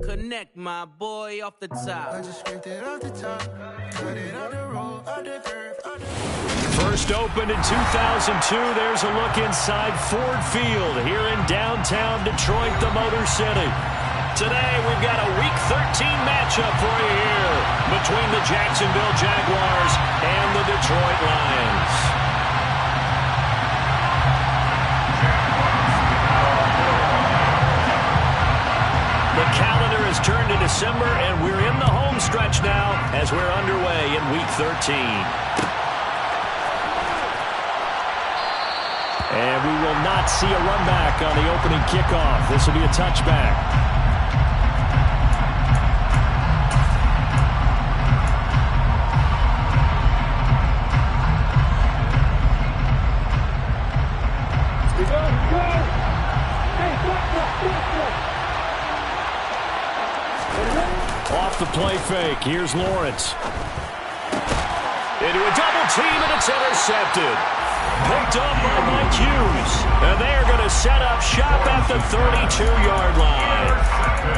Connect my boy off the top. I just scraped it off the top. Cut it on the road, on the curve, on the... First opened in 2002. There's a look inside Ford Field here in downtown Detroit, the Motor City. Today, we've got a Week 13 matchup for you here between the Jacksonville Jaguars and the Detroit Lions. The calendar has turned to December, and we're in the home stretch now as we're underway in Week 13. And we will not see a run back on the opening kickoff. This will be a touchback. Off the play fake. Here's Lawrence. Into a double team, and it's intercepted. Picked up by Mike Hughes. And they're going to set up shop at the 32-yard line.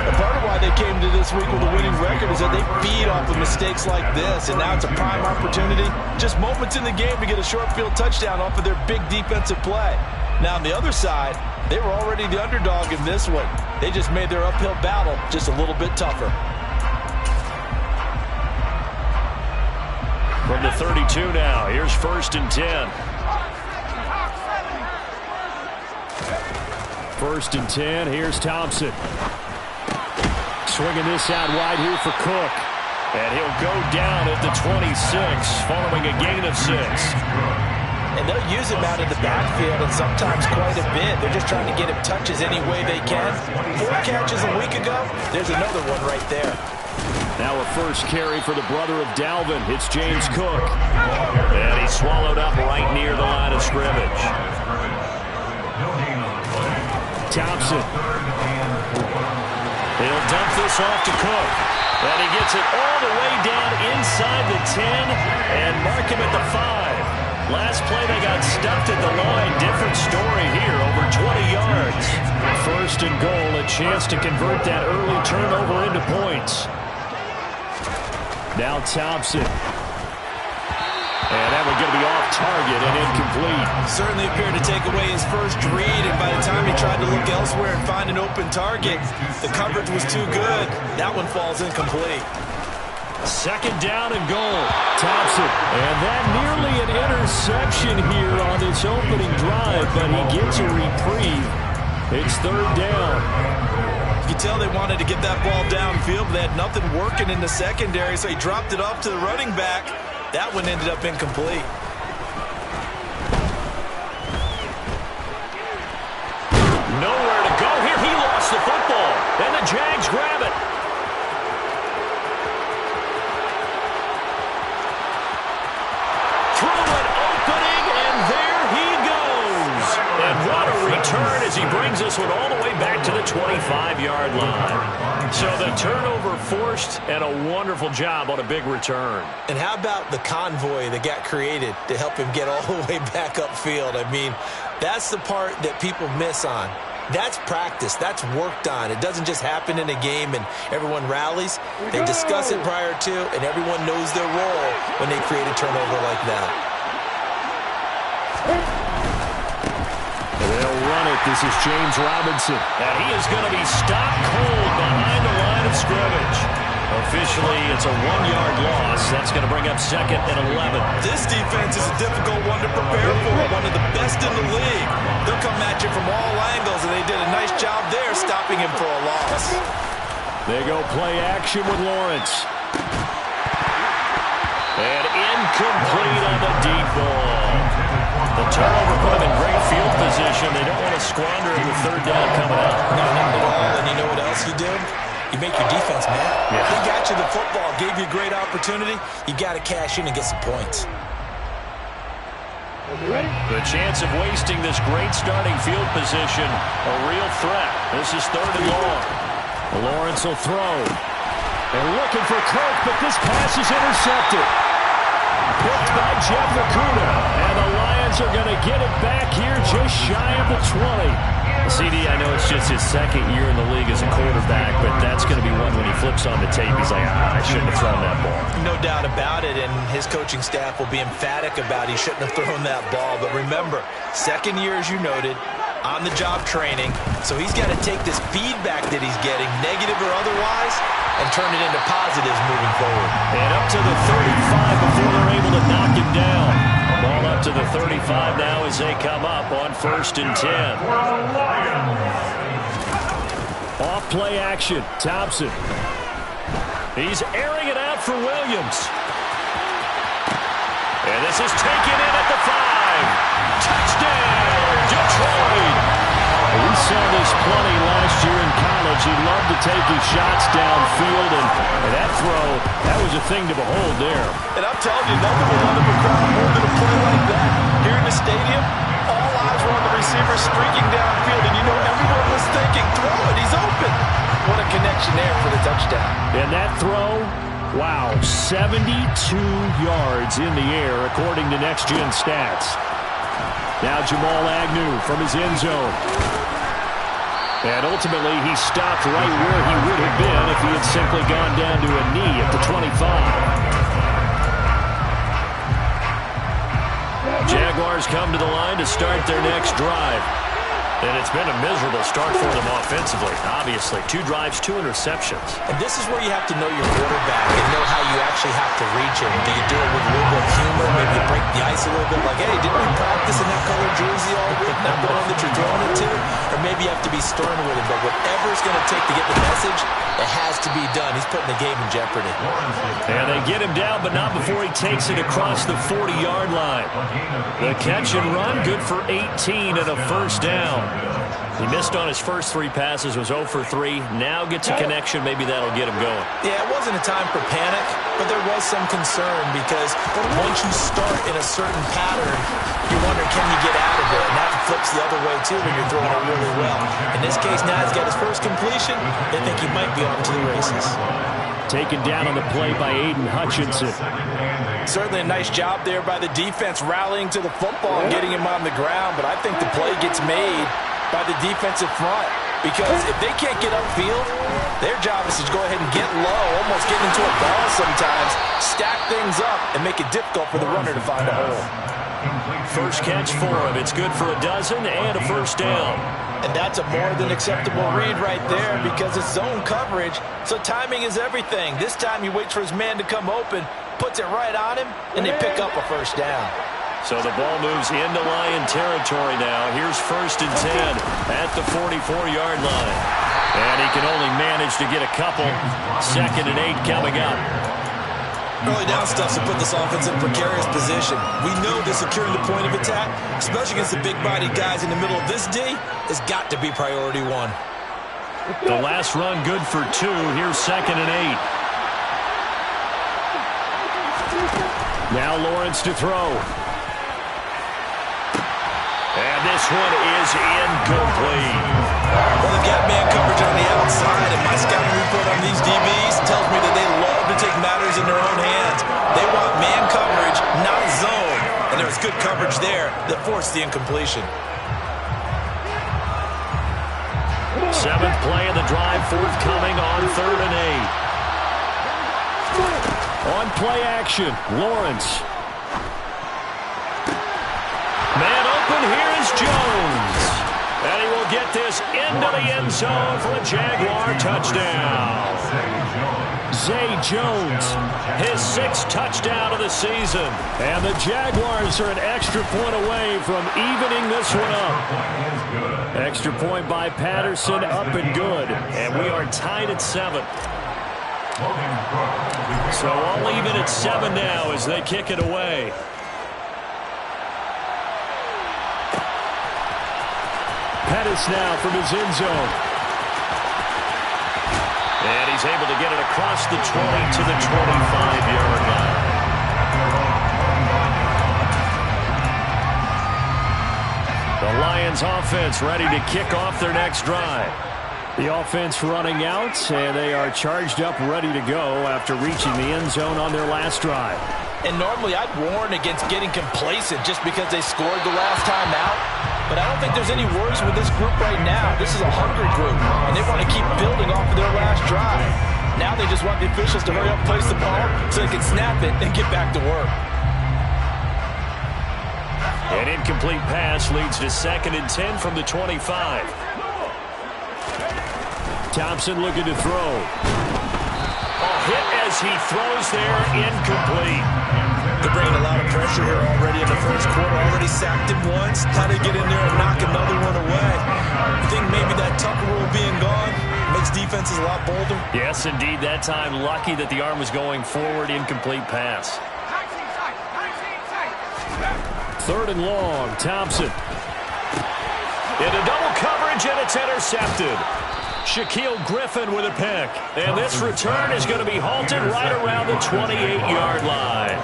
And part of why they came to this week with a winning record is that they feed off of mistakes like this, and now it's a prime opportunity. Just moments in the game to get a short field touchdown off of their big defensive play. Now, on the other side, they were already the underdog in this one. They just made their uphill battle just a little bit tougher. From the 32 now, here's 1st and 10. 1st and 10, here's Thompson. Swinging this out wide here for Cook. And he'll go down at the 26, following a gain of 6. And they'll use him out of the backfield, and sometimes quite a bit. They're just trying to get him touches any way they can. 4 catches a week ago, there's another one right there. Now a first carry for the brother of Dalvin. It's James Cook. And he's swallowed up right near the line of scrimmage. Thompson. He'll dump this off to Cook. And he gets it all the way down inside the 10 and mark him at the 5. Last play they got stuffed at the line. Different story here, over 20 yards. 1st and goal, a chance to convert that early turnover into points. Now Thompson. And that one going to be off target and incomplete. Certainly appeared to take away his first read, and by the time he tried to look elsewhere and find an open target, the coverage was too good. That one falls incomplete. 2nd down and goal. Thompson. And that nearly an interception here on this opening drive, but he gets a reprieve. It's 3rd down. You can tell they wanted to get that ball downfield, but they had nothing working in the secondary, so he dropped it off to the running back. That one ended up incomplete. Nowhere to go here. He lost the football, and the Jags grab it. Through an opening, and there he goes. And what a return as he brings this one all the way back to the 25-yard line. So the turnover forced, and a wonderful job on a big return. And how about the convoy that got created to help him get all the way back upfield? I mean, that's the part that people miss on. That's practice. That's worked on. It doesn't just happen in a game and everyone rallies. They discuss it prior to, and everyone knows their role when they create a turnover like that. They'll run it. This is James Robinson. And he is going to be stopped cold behind the line of scrimmage. Officially, it's a 1-yard loss. That's going to bring up 2nd and 11. This defense is a difficult one to prepare for. One of the best in the league. They'll come at you from all angles, and they did a nice job there stopping him for a loss. They go play action with Lawrence. And incomplete on the deep ball. The turnover put them in great field position. They don't want to squander it with 3rd down coming up. No, not at all. And you know what else you do? You make your defense mad. Yeah. They got you the football, gave you a great opportunity. You got to cash in and get some points. The chance of wasting this great starting field position, a real threat. This is 3rd and long. Lawrence will throw. They're looking for Kirk, but this pass is intercepted. Picked by Jeff Okudah. And the Lions are going to get it back here just shy of the 20. CD, I know it's just his second year in the league as a quarterback, but that's going to be one when he flips on the tape. He's like, I shouldn't have thrown that ball. No doubt about it, and his coaching staff will be emphatic about he shouldn't have thrown that ball. But remember, second year, as you noted, on-the-job training, so he's got to take this feedback that he's getting, negative or otherwise, and turn it into positives moving forward. And up to the 35 before they're able to knock him down. Ball up to the 35 now as they come up on 1st and 10. Off play action. Thompson. He's airing it out for Williams. And this is taken in at the 5. Touchdown, Detroit. We saw this plenty last year in college. He loved to take his shots downfield, and that throw, that was a thing to behold there. And I'm telling you, nothing will let him crowd more than a play like that. Here in the stadium, all eyes were on the receiver streaking downfield, and you know everyone was thinking, throw it, he's open. What a connection there for the touchdown. And that throw, wow, 72 yards in the air, according to Next Gen Stats. Now Jamal Agnew from his end zone. And ultimately, he stopped right where he would have been if he had simply gone down to a knee at the 25. Jaguars come to the line to start their next drive. And it's been a miserable start for them offensively, obviously. 2 drives, 2 interceptions. And this is where you have to know your quarterback and know how you actually have to reach him. Do you do it with a little bit of humor? Maybe you break the ice a little bit, like, hey, didn't we practice in that color jersey all week, not the one that you're throwing it to? Or maybe you have to be stern with him. But whatever it's going to take to get the message, it has to be done. He's putting the game in jeopardy. And they get him down, but not before he takes it across the 40-yard line. The catch and run, good for 18 and a first down. He missed on his first 3 passes, was 0 for 3. Now gets a connection. Maybe that'll get him going. Yeah, it wasn't a time for panic, but there was some concern because once you start in a certain pattern, you wonder, can you get out of it? And that flips the other way, too, when you're throwing it really well. In this case, now he's got his first completion. They think he might be on to the races. Taken down on the play by Aiden Hutchinson. Certainly a nice job there by the defense rallying to the football and getting him on the ground, but I think the play gets made by the defensive front because if they can't get upfield, their job is to go ahead and get low, almost get into a ball sometimes, stack things up, and make it difficult for the runner to find a hole. First catch for him. It's good for a dozen and a first down. And that's a more than acceptable read right there because it's zone coverage, so timing is everything. This time he waits for his man to come open, puts it right on him, and they pick up a first down. So the ball moves into Lion territory now. Here's 1st and 10 at the 44-yard line. And he can only manage to get a couple. 2nd and 8 coming up. Early down stuff to put this offense in a precarious position. We know that securing the point of attack, especially against the big-bodied guys in the middle of this D, has got to be priority 1. The last run good for 2. Here's 2nd and 8. Now Lawrence to throw. And this one is incomplete. Well, the gap man coverage on the outside, and my scouting report on these DBs tells me that they love to take matters in their own hands. They want man coverage, not zone. And there was good coverage there that forced the incompletion. 7th play of the drive, forthcoming on 3rd and 8. On play action, Lawrence. Man open, here is Jones. And he will get this into the end zone for a Jaguar touchdown. Zay Jones, his 6th touchdown of the season. And the Jaguars are an extra point away from evening this one up. Extra point by Patterson, up and good. And we are tied at 7. So all even at 7 now as they kick it away. Pettis now from his end zone. And he's able to get it across the 20 to the 25-yard line. The Lions offense ready to kick off their next drive. The offense running out, and they are charged up, ready to go after reaching the end zone on their last drive. And normally I'd warn against getting complacent just because they scored the last time out. but I don't think there's any worries with this group right now. This is a hungry group, and they want to keep building off of their last drive. Now they just want the officials to hurry up, place the ball, so they can snap it and get back to work. An incomplete pass leads to 2nd and 10 from the 25. Thompson looking to throw. Hit as he throws there, incomplete. They're bringing a lot of pressure here already in the first quarter. Already sacked him once. How to get in there and knock another one away. I think maybe that Tucker rule being gone makes defenses a lot bolder. Yes, indeed. That time, lucky that the arm was going forward. Incomplete pass. 3rd and long. Thompson. Into double coverage, and it's intercepted. Shaquille Griffin with a pick. And this return is going to be halted right around the 28-yard line.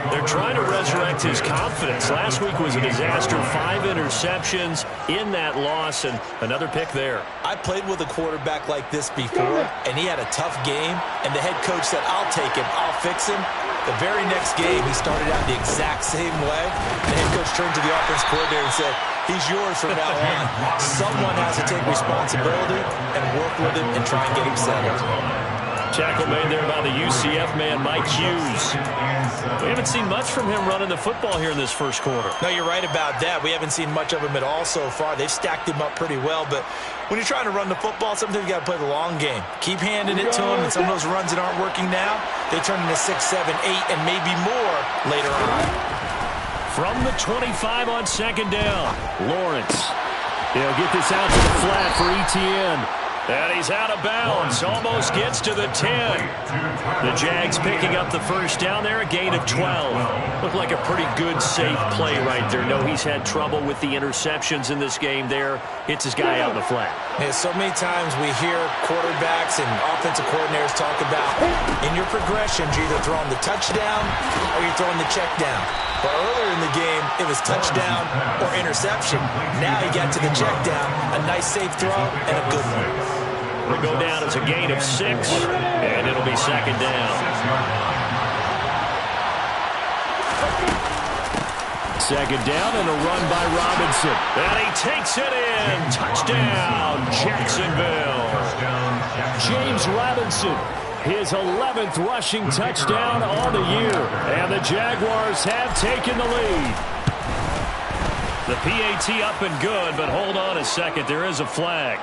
They're trying to resurrect his confidence. Last week was a disaster. 5 interceptions in that loss, and another pick there. I played with a quarterback like this before, and he had a tough game, and the head coach said, I'll take him, I'll fix him. The very next game, he started out the exact same way. The head coach turned to the offense coordinator and said, he's yours from now on. Someone has to take responsibility and work with him and try and get him settled. Tackle made there by the UCF man, Mike Hughes. We haven't seen much from him running the football here in this first quarter. No, you're right about that. We haven't seen much of him at all so far. They've stacked him up pretty well, but when you're trying to run the football, sometimes you got to play the long game. Keep handing it to him, and some of those runs that aren't working now, they turn into 6, 7, 8, and maybe more later on. From the 25 on 2nd down, Lawrence. He'll get this out to the flat for Etienne. And he's out of bounds. Almost gets to the 10. The Jags picking up the first down there, a gain of 12. Looked like a pretty good, safe play right there. No, he's had trouble with the interceptions in this game there. Hits his guy out in the flat. Yeah, so many times we hear quarterbacks and offensive coordinators talk about in your progressions, you're either throwing the touchdown or you're throwing the check down. But earlier in the game, it was touchdown or interception. Now he got to the check down, a nice safe throw, and a good one. Will go down as a gain of 6, and it'll be 2nd down. 2nd down and a run by Robinson. And he takes it in. Touchdown, Jacksonville. James Robinson, his 11th rushing touchdown on the year. And the Jaguars have taken the lead. The PAT up and good, but hold on a second. There is a flag.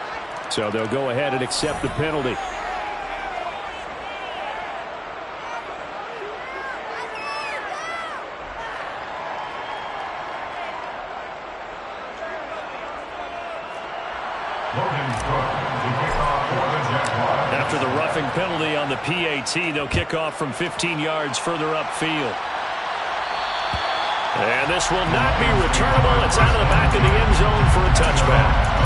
So they'll go ahead and accept the penalty. After the roughing penalty on the PAT, they'll kick off from 15 yards further upfield. And this will not be returnable. It's out of the back of the end zone for a touchback.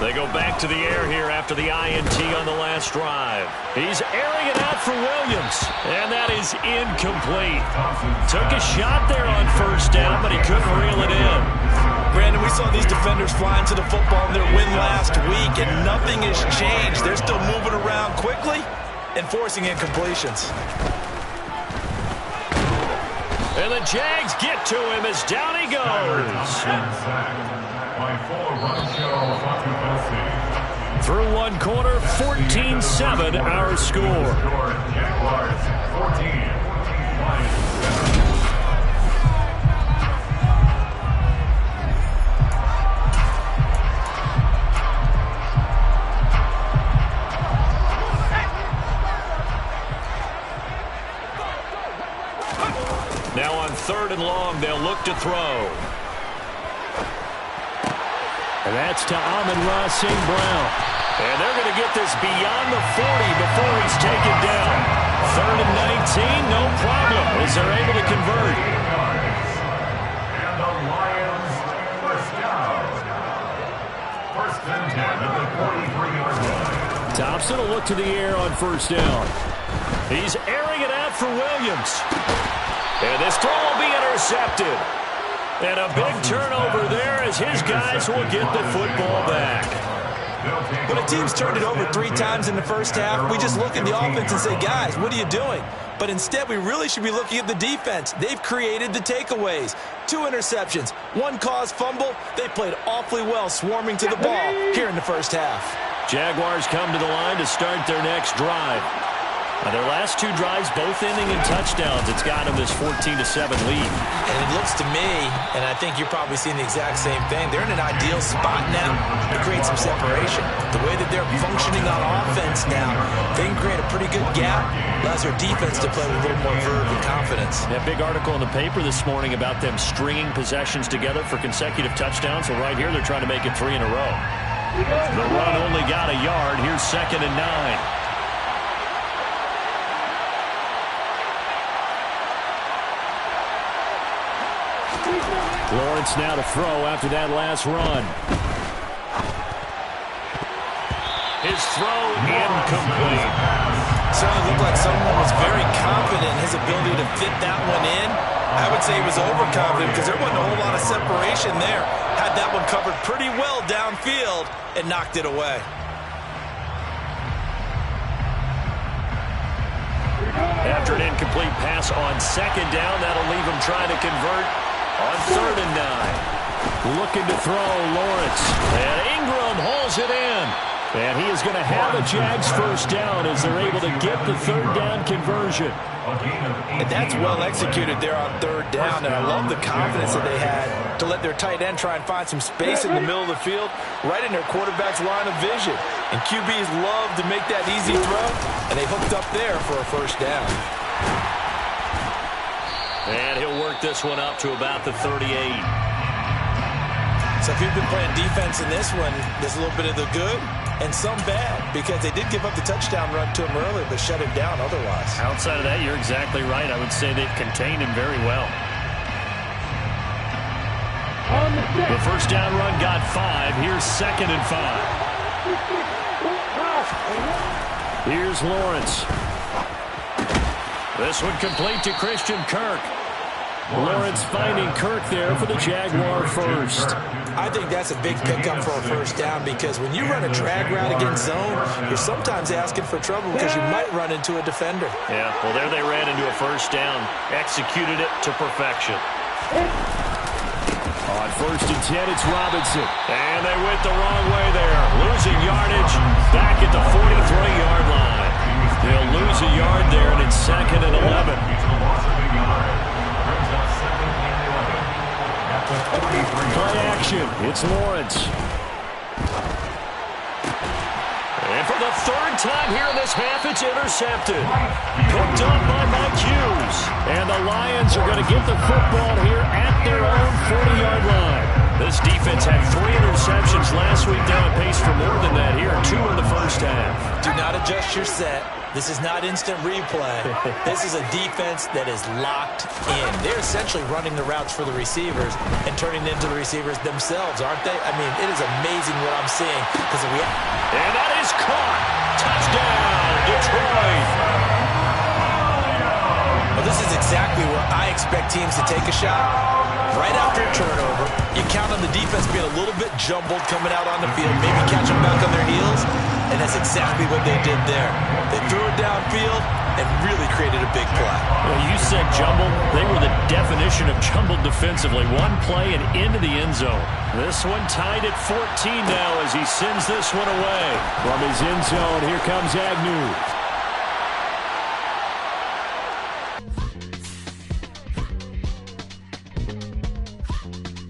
They go back to the air here after the INT on the last drive. He's airing it out for Williams, and that is incomplete. Took a shot there on 1st down, but he couldn't reel it in. Brandon, we saw these defenders flying to the football in their win last week, and nothing has changed. They're still moving around quickly and forcing incompletions. And the Jags get to him as down he goes. Through one quarter, 14-7 our score. Now on 3rd and long, they'll look to throw. And that's to Amon-Ra St. Brown. And they're going to get this beyond the 40 before he's taken down. 3rd and 19, no problem, as they're able to convert. And the Lions first down. 1st and 10 at the 43-yard line. Thompson will look to the air on 1st down. He's airing it out for Williams. And this throw will be intercepted. intercepted. And a big turnover there as his guys will get the football back. When a team's turned it over 3 times in the first half, we just look at the offense and say, guys, what are you doing? But instead, we really should be looking at the defense. They've created the takeaways. 2 interceptions, 1 caused fumble. They played awfully well swarming to the ball here in the first half. Jaguars come to the line to start their next drive. Their last 2 drives, both ending in touchdowns. It's got them this 14-7 lead. And it looks to me, and I think you're probably seeing the exact same thing, they're in an ideal spot now to create some separation. The way that they're functioning on offense now, they can create a pretty good gap, allows their defense to play with a little more verve and confidence. That big article in the paper this morning about them stringing possessions together for consecutive touchdowns. So right here, they're trying to make it 3 in a row. The run only got a yard. Here's 2nd and 9. Lawrence now to throw after that last run. His throw incomplete. Certainly looked like someone was very confident in his ability to fit that one in. I would say he was overconfident because there wasn't a whole lot of separation there. Had that one covered pretty well downfield and knocked it away. After an incomplete pass on 2nd down, that'll leave him trying to convert on 3rd and 9. Looking to throw, Lawrence. And Ingram hauls it in. And he is going to have a Jags first down as they're able to get the 3rd down conversion. And that's well executed there on 3rd down. And I love the confidence that they had to let their tight end try and find some space in the middle of the field, right in their quarterback's line of vision. And QBs love to make that easy throw, and they hooked up there for a first down. And he'll work this one up to about the 38. So if you've been playing defense in this one, there's a little bit of the good and some bad, because they did give up the touchdown run to him earlier, but shut him down otherwise. Outside of that, you're exactly right. I would say they've contained him very well. The first down run got 5. Here's 2nd and 5. Here's Lawrence. This one complete to Christian Kirk. Lawrence finding Kirk there for the Jaguar first. I think that's a big pickup for a first down, because when you run a drag route against zone, you're sometimes asking for trouble because you might run into a defender. Yeah, well, there they ran into a first down. Executed it to perfection. On 1st and 10, it's Robinson. And they went the wrong way there. Losing yardage back at the 43-yard line. They'll lose a yard there, and it's 2nd and 11. Play action. It's Lawrence. And for the 3rd time here in this half, it's intercepted. Picked up by Mike Hughes. And the Lions are going to get the football here at their own 40-yard line. This defense had 3 interceptions last week. They're on pace for more than that here. 2 in the first half. Do not adjust your set. This is not instant replay. This is a defense that is locked in. They're essentially running the routes for the receivers and turning them into the receivers themselves, aren't they? I mean, it is amazing what I'm seeing. And that is caught. Touchdown, Detroit. Well, this is exactly where I expect teams to take a shot. Right after a turnover, you count on the defense being a little bit jumbled coming out on the field, maybe catch them back on their heels, and that's exactly what they did there. They threw it downfield and really created a big play. Well, you said jumbled. They were the definition of jumbled defensively. One play and into the end zone. This one tied at 14 now as he sends this one away. From his end zone, here comes Agnew.